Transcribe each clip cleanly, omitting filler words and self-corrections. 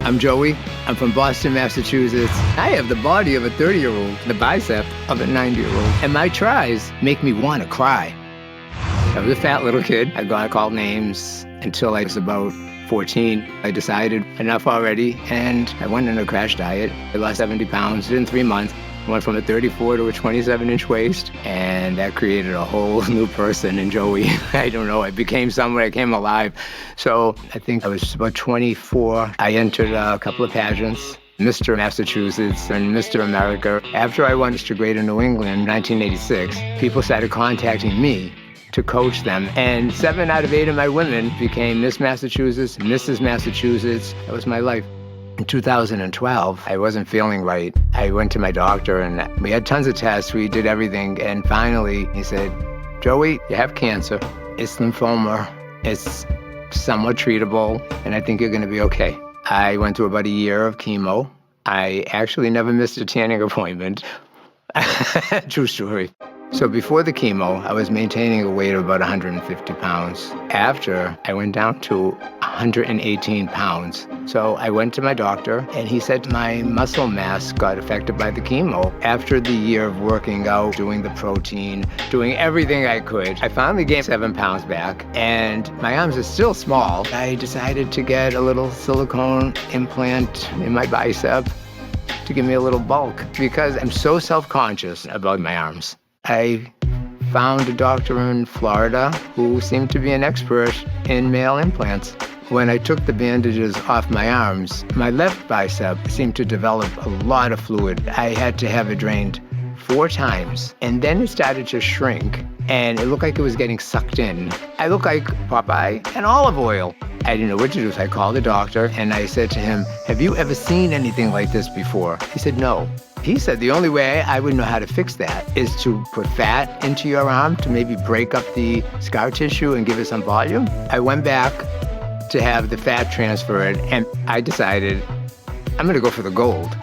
I'm Joey. I'm from Boston, Massachusetts. I have the body of a 30-year-old, the bicep of a 90-year-old, and my tries make me want to cry. I was a fat little kid. I got called names until I was about 14. I decided enough already, and I went on a crash diet. I lost 70 pounds in 3 months. Went from a 34 to a 27-inch waist, and that created a whole new person in Joey. I don't know, I became someone, I came alive. So I think I was about 24. I entered a couple of pageants, Mr. Massachusetts and Mr. America. After I won Mr. Greater New England in 1986, people started contacting me to coach them, and 7 out of 8 of my women became Miss Massachusetts, Mrs. Massachusetts. That was my life. In 2012, I wasn't feeling right. I went to my doctor and we had tons of tests. We did everything. And finally, he said, Joey, you have cancer. It's lymphoma. It's somewhat treatable. And I think you're going to be okay. I went through about a year of chemo. I actually never missed a tanning appointment. True story. So before the chemo, I was maintaining a weight of about 150 pounds. After, I went down to 118 pounds. So I went to my doctor, and he said my muscle mass got affected by the chemo. After the year of working out, doing the protein, doing everything I could, I finally gained 7 pounds back, and my arms are still small. I decided to get a little silicone implant in my bicep to give me a little bulk because I'm so self-conscious about my arms. I found a doctor in Florida who seemed to be an expert in male implants. When I took the bandages off my arms, my left bicep seemed to develop a lot of fluid. I had to have it drained 4 times, and then it started to shrink, and it looked like it was getting sucked in. I looked like Popeye and olive oil. I didn't know what to do, so I called the doctor, and I said to him, have you ever seen anything like this before? He said, no. He said the only way I would know how to fix that is to put fat into your arm to maybe break up the scar tissue and give it some volume. I went back to have the fat transferred, and I decided I'm gonna go for the gold.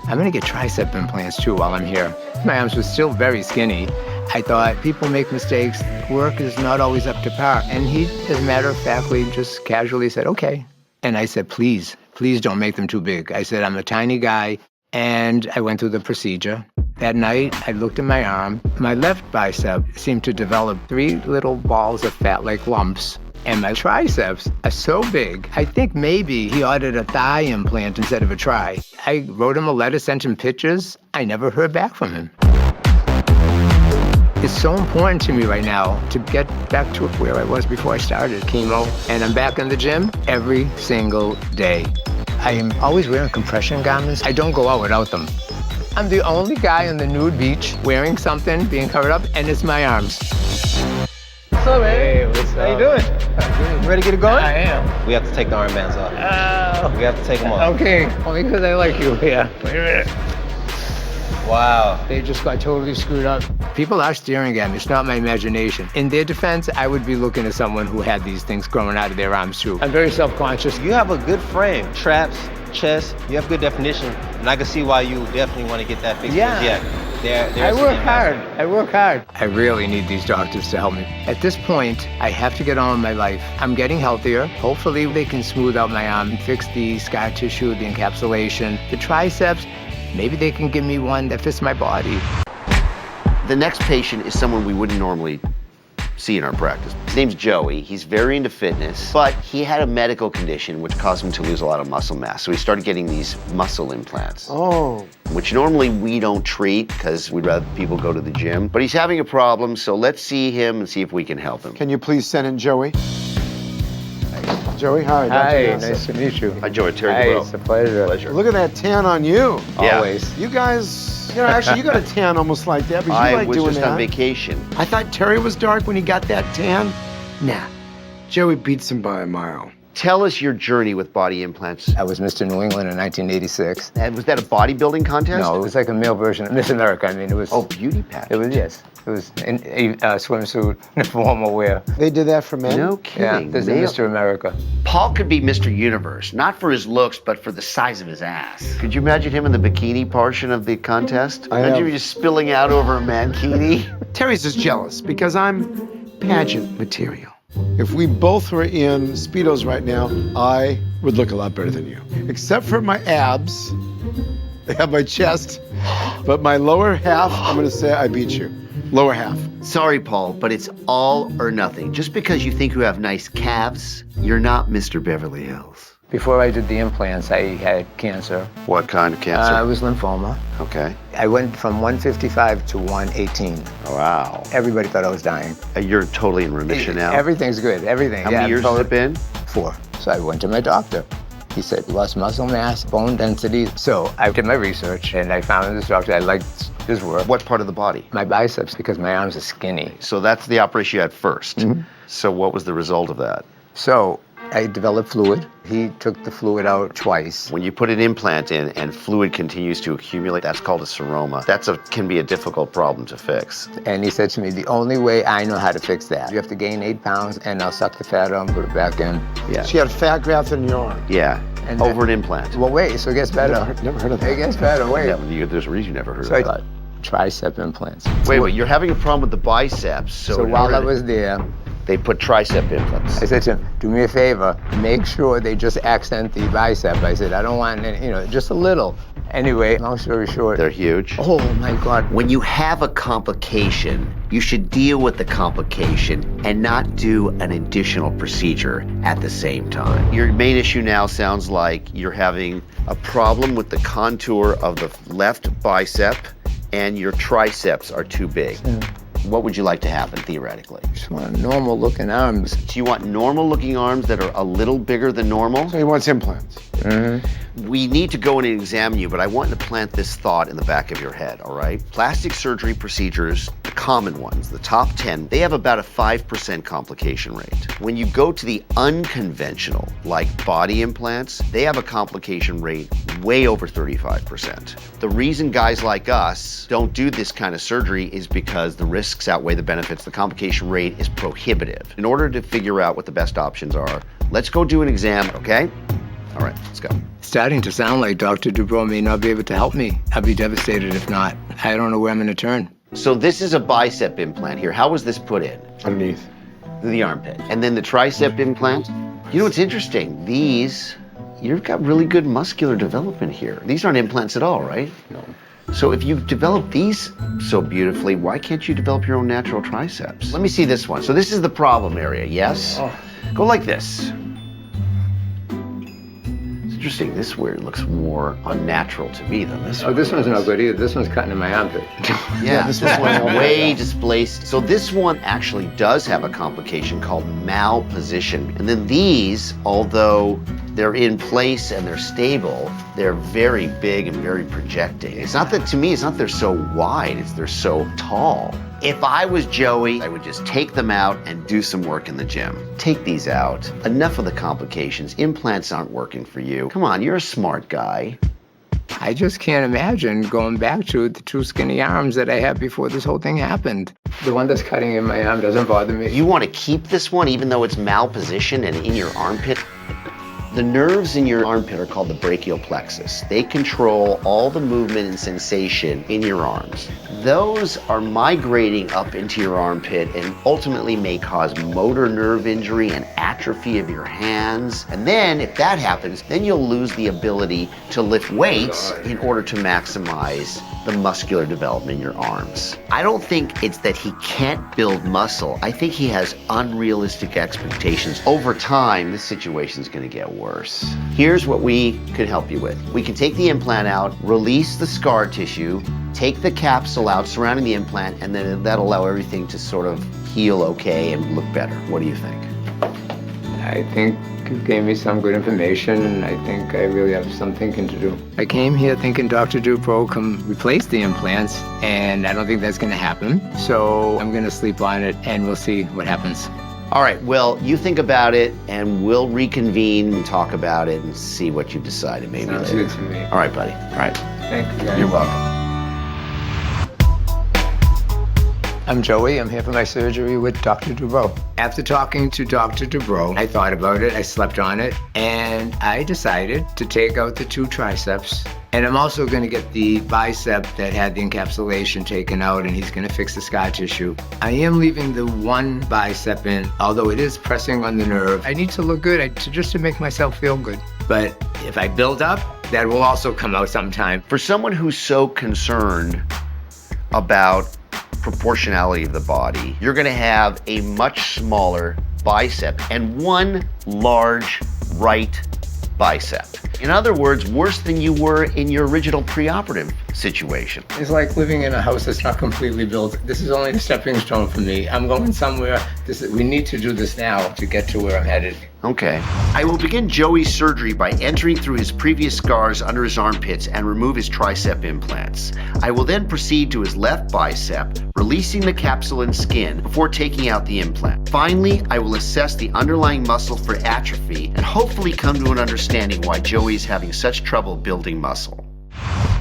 I'm gonna get tricep implants too while I'm here. My arms were still very skinny. I thought people make mistakes, work is not always up to par. And he, as a matter of factly, just casually said, okay. And I said, please don't make them too big. I said, I'm a tiny guy. And I went through the procedure. That night, I looked at my arm. My left bicep seemed to develop 3 little balls of fat like lumps. And my triceps are so big, I think maybe he ordered a thigh implant instead of a tri. I wrote him a letter, sent him pictures. I never heard back from him. It's so important to me right now to get back to where I was before I started chemo. And I'm back in the gym every single day. I am always wearing compression garments. I don't go out without them. I'm the only guy on the nude beach wearing something, being covered up, and it's my arms. What's up, man? Hey, what's up? How you doing? You ready to get it going? I am. We have to take the armbands off. We have to take them off. Okay, only because I like you. Yeah. Wait a minute. Wow. They just got totally screwed up. People are staring at me. It's not my imagination. In their defense, I would be looking at someone who had these things growing out of their arms too. I'm very self-conscious. You have a good frame. Traps, chest, you have good definition. And I can see why you definitely want to get that fixed. Yeah. I work hard. I really need these doctors to help me. At this point, I have to get on with my life. I'm getting healthier. Hopefully they can smooth out my arm, fix the scar tissue, the encapsulation, the triceps. Maybe they can give me one that fits my body. The next patient is someone we wouldn't normally see in our practice. His name's Joey. He's very into fitness, but he had a medical condition which caused him to lose a lot of muscle mass. So he started getting these muscle implants. Oh. Which normally we don't treat because we'd rather people go to the gym. But he's having a problem, so let's see him and see if we can help him. Can you please send in Joey? Joey, hi. Hi, Dr. Nassif. nice to meet you. Hi, Joey. Terry Hi, Dubrow. it's a pleasure. Pleasure. Look at that tan on you. Yeah. Always. You guys, actually, you got a tan almost like that, but you I like was doing just that. on vacation. I thought Terry was dark when he got that tan. Nah, Joey beats him by a mile. Tell us your journey with body implants. I was Mr. New England in 1986. And was that a bodybuilding contest? No, it was like a male version of Miss America. I mean, it was... Oh, beauty pageant. It was, yes. It was in a swimsuit, formal wear. They did that for men? No Yeah, kidding. this Male- is Mr. America. Paul could be Mr. Universe, not for his looks, but for the size of his ass. Could you imagine him in the bikini portion of the contest? Imagine him just spilling out over a mankini. Terry's just jealous because I'm pageant material. If we both were in Speedos right now, I would look a lot better than you. Except for my abs. They have my chest, but my lower half, I'm gonna say I beat you. Lower half. Sorry, Paul, but it's all or nothing. Just because you think you have nice calves, you're not Mr. Beverly Hills. Before I did the implants, I had cancer. What kind of cancer? It was lymphoma. Okay. I went from 155 to 118. Wow. Everybody thought I was dying. You're totally in remission now? Everything's good, everything. How many years has it been? 4. So I went to my doctor. He said, lost muscle mass, bone density. So I did my research and I found this doctor. I liked his work. What part of the body? My biceps, because my arms are skinny. So that's the operation you had first. Mm-hmm. So what was the result of that? So I developed fluid. He took the fluid out twice. When you put an implant in and fluid continues to accumulate, that's called a seroma. Can be a difficult problem to fix. And he said to me, the only way I know how to fix that, you have to gain 8 pounds and I'll suck the fat out and put it back in. Yeah. She had fat graft in your arm. Yeah. And Over an implant. Well, wait, so it gets better. Never heard of that. It gets better, wait. Yeah, there's a reason you never heard So of I that. tricep implants. Wait, you're having a problem with the biceps. So while I was there, they put tricep implants. I said to him, do me a favor, make sure they just accent the bicep. I said, I don't want any, just a little. Anyway, long story short. They're huge. Oh my God. When you have a complication, you should deal with the complication and not do an additional procedure at the same time. Your main issue now sounds like you're having a problem with the contour of the left bicep and your triceps are too big. What would you like to happen, theoretically? Just want normal looking arms. Do you want normal looking arms that are a little bigger than normal? So he wants implants. We need to go in and examine you, but I want to plant this thought in the back of your head, all right? Plastic surgery procedures, the common ones, the top 10, they have about a 5% complication rate. When you go to the unconventional, like body implants, they have a complication rate way over 35%. The reason guys like us don't do this kind of surgery is because the risks outweigh the benefits. The complication rate is prohibitive. In order to figure out what the best options are, let's go do an exam, okay? All right, let's go. Starting to sound like Dr. Dubrow may not be able to help me. I'll be devastated if not. I don't know where I'm gonna turn. So this is a bicep implant here. How was this put in? Underneath. Through the armpit. And then the tricep implant? You know what's interesting? You've got really good muscular development here. These aren't implants at all, right? No. So if you've developed these so beautifully, why can't you develop your own natural triceps? Let me see this one. So this is the problem area, yes? Oh. Go like this. Interesting, this weird looks more unnatural to me than this one. Oh, this one's no good either. This one's cutting in my armpit. Yeah, this one's way displaced. So this one actually does have a complication called malposition. And then these, although they're in place and they're stable, they're very big and very projecting. It's not that, to me, it's not they're so wide, it's they're so tall. If I was Joey, I would just take them out and do some work in the gym. Take these out. Enough of the complications. Implants aren't working for you. Come on, you're a smart guy. I just can't imagine going back to the 2 skinny arms that I had before this whole thing happened. The one that's cutting in my arm doesn't bother me. You want to keep this one even though it's malpositioned and in your armpit? The nerves in your armpit are called the brachial plexus. They control all the movement and sensation in your arms. Those are migrating up into your armpit and ultimately may cause motor nerve injury and atrophy of your hands. And then if that happens, then you'll lose the ability to lift weights in order to maximize the muscular development in your arms. I don't think it's that he can't build muscle. I think he has unrealistic expectations. Over time, this situation is going to get worse. Here's what we can help you with. We can take the implant out, release the scar tissue, take the capsule out surrounding the implant, and then that'll allow everything to sort of heal okay and look better. What do you think? I think you gave me some good information, and I think I really have some thinking to do. I came here thinking Dr. Dubrow can replace the implants, and I don't think that's gonna happen. So I'm gonna sleep on it, and we'll see what happens. All right, well, you think about it, and we'll reconvene and talk about it and see what you've decided maybe Sounds later. good to me. All right, buddy. All right. Thank you, guys. You're welcome. I'm Joey. I'm here for my surgery with Dr. Dubrow. After talking to Dr. Dubrow, I thought about it, I slept on it, and I decided to take out the 2 triceps And I'm also going to get the bicep that had the encapsulation taken out, and he's going to fix the scar tissue. I am leaving the one bicep in, although it is pressing on the nerve. I need to look good just to make myself feel good. But if I build up, that will also come out sometime. For someone who's so concerned about proportionality of the body, you're gonna have a much smaller bicep and one large right bicep. In other words, worse than you were in your original preoperative situation. It's like living in a house that's not completely built. This is only a stepping stone for me. I'm going somewhere. We need to do this now to get to where I'm headed. Okay. I will begin Joey's surgery by entering through his previous scars under his armpits and remove his tricep implants. I will then proceed to his left bicep, releasing the capsule and skin before taking out the implant. Finally, I will assess the underlying muscle for atrophy and hopefully come to an understanding why Joey is having such trouble building muscle.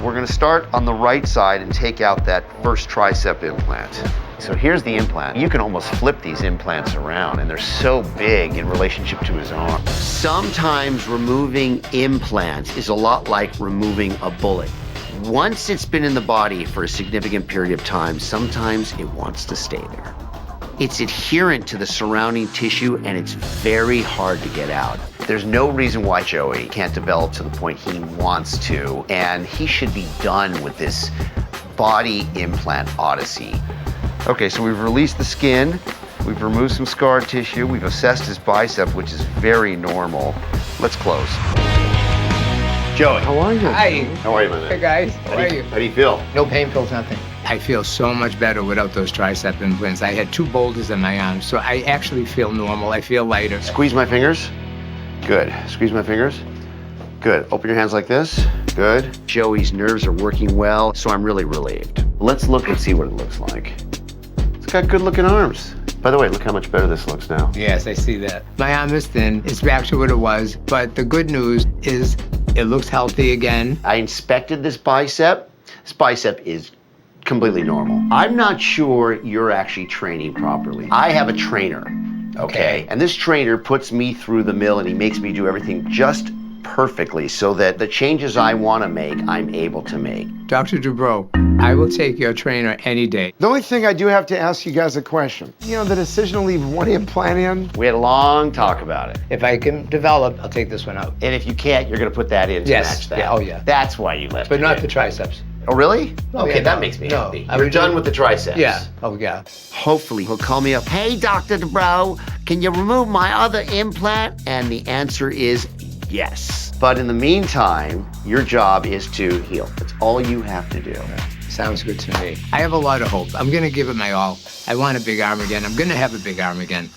We're gonna start on the right side and take out that first tricep implant. So here's the implant. You can almost flip these implants around, and they're so big in relationship to his arm. Sometimes removing implants is a lot like removing a bullet. Once it's been in the body for a significant period of time, sometimes it wants to stay there. It's adherent to the surrounding tissue, and it's very hard to get out. There's no reason why Joey can't develop to the point he wants to, and he should be done with this body implant odyssey. Okay, so we've released the skin, we've removed some scar tissue, we've assessed his bicep, which is very normal. Let's close. Joey. How are you? Hi. How are you, my man? Hey, guys. How are you? How do you feel? No pain pills, nothing. I feel so much better without those tricep implants. I had 2 boulders in my arms, so I actually feel normal. I feel lighter. Squeeze my fingers. Good. Squeeze my fingers. Good. Open your hands like this. Good. Joey's nerves are working well, so I'm really relieved. Let's look and see what it looks like. It's got good looking arms. By the way, look how much better this looks now. Yes, I see that. My arm is thin. It's back to what it was, but the good news is it looks healthy again. I inspected this bicep. This bicep is completely normal. I'm not sure you're actually training properly. I have a trainer, okay? And this trainer puts me through the mill and he makes me do everything just perfectly so that the changes I want to make, I'm able to make. Dr. Dubrow, I will take your trainer any day. The only thing I do have to ask you guys a question. You know, the decision to leave one implant in? We had a long talk about it. If I can develop, I'll take this one out. And if you can't, you're going to put that in to Yes. match that. Yeah, oh, yeah. That's why you left But it not in. the triceps. Oh, really? Oh, Okay, yeah, that no, makes me no. happy. I You're would done do- with the triceps. Yeah. Oh, yeah. Hopefully he'll call me up. Hey, Dr. Dubrow, can you remove my other implant? And the answer is yes. But in the meantime, your job is to heal. That's all you have to do. Sounds good to me. I have a lot of hope. I'm going to give it my all. I want a big arm again. I'm going to have a big arm again.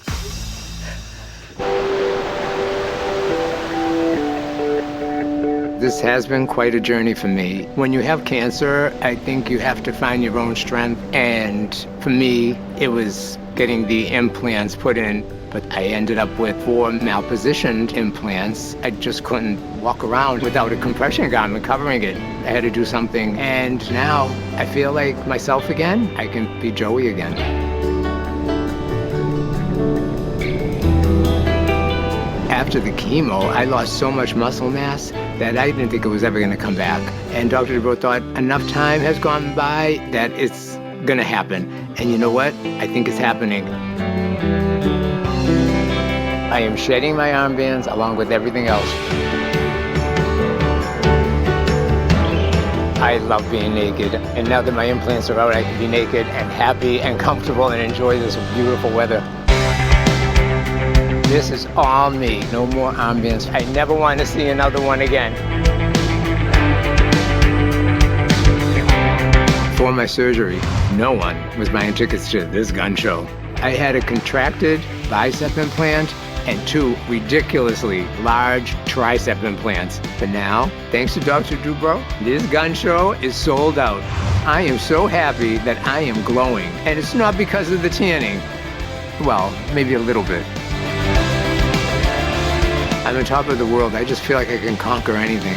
This has been quite a journey for me. When you have cancer, I think you have to find your own strength. And for me, it was getting the implants put in. But I ended up with 4 malpositioned implants. I just couldn't walk around without a compression garment covering it. I had to do something. And now I feel like myself again. I can be Joey again. After the chemo, I lost so much muscle mass that I didn't think it was ever going to come back. And Dr. Dubrow thought enough time has gone by that it's going to happen. And you know what? I think it's happening. I am shedding my armbands along with everything else. I love being naked. And now that my implants are out, I can be naked and happy and comfortable and enjoy this beautiful weather. This is all me. No more armbands. I never want to see another one again. For my surgery, no one was buying tickets to this gun show. I had a contracted bicep implant and 2 ridiculously large tricep implants. But now, thanks to Dr. Dubrow, this gun show is sold out. I am so happy that I am glowing. And it's not because of the tanning. Well, maybe a little bit. I'm on top of the world. I just feel like I can conquer anything.